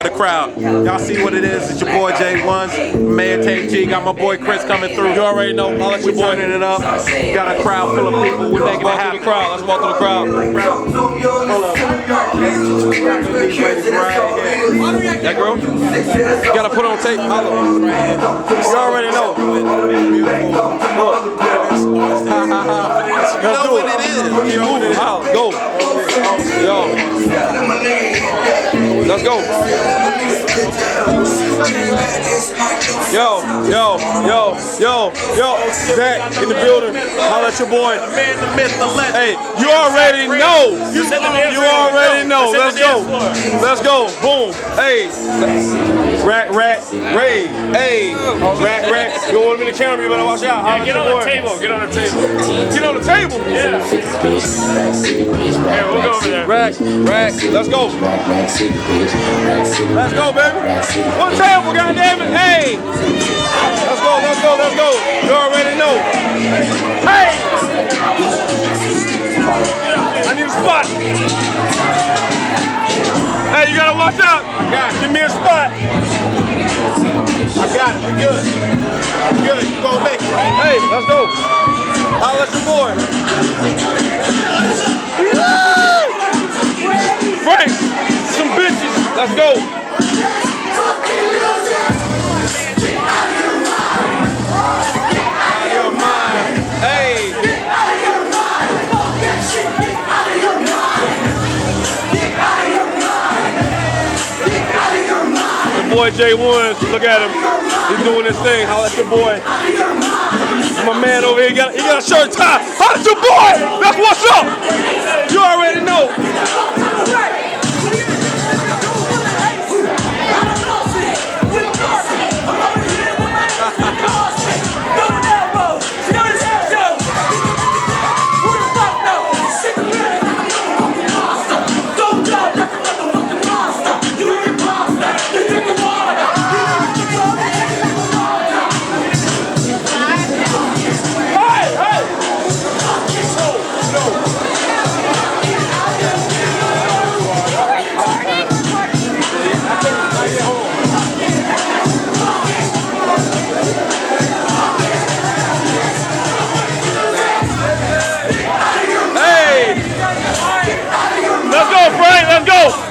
The crowd. Y'all see what it is? It's your boy J11, man TG. Got my boy Chris coming through. You already know. I'll let your boy turning it up. Got a crowd full of people. We're making it happen. Let's walk through the crowd. That girl? You gotta put on tape. You already know. You know what it is. You know what it is. Go. Yo. Let's go. Yo. Zach in the building. Holla at your boy. The man, the myth, the legend. Hey, you already know. You already know. Let's go. Let's go. Boom. Hey. Rack, Ray. Hey. Rack. You want him in the camera, you better watch out. Yeah, get on the table. Get on the table. Get on the table. Yeah. Here, we'll go over there. Rack. Let's go. Let's go, baby. One table, goddammit. Hey. Let's go. You already know. Hey. I need a spot. Hey, you gotta watch out. Give me a spot. I got it. We're good. Good. You gonna make it. Hey, let's go. I'll let your boy. Frank, some bitches. Let's go. Hey. The boy J1, look at him. He's doing his thing. Holla at your boy. My man over here, he got a shirt tie. Holla at your boy. That's what's up. You already know.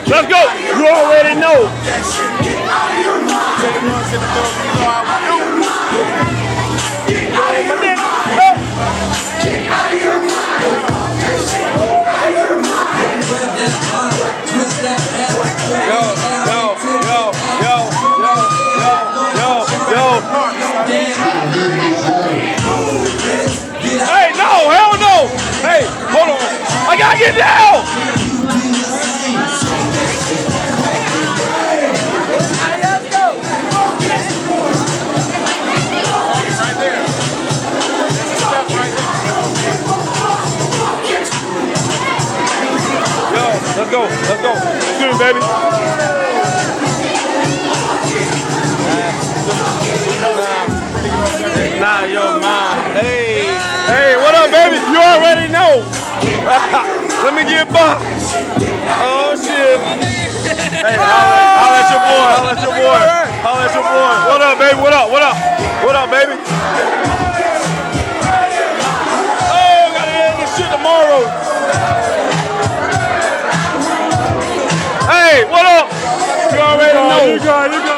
Let's go. You already know. Yo. Hey, no, hell no. Hey, hold on. I gotta get down. Let's go. Excuse me, baby. Nah, yo, mom. Hey, what up, baby? You already know. Let me get by. Oh, shit. Hey, holla at your boy. What up, baby? What up, baby? Oh, gotta end this shit tomorrow. Hey, what up? You already know. You got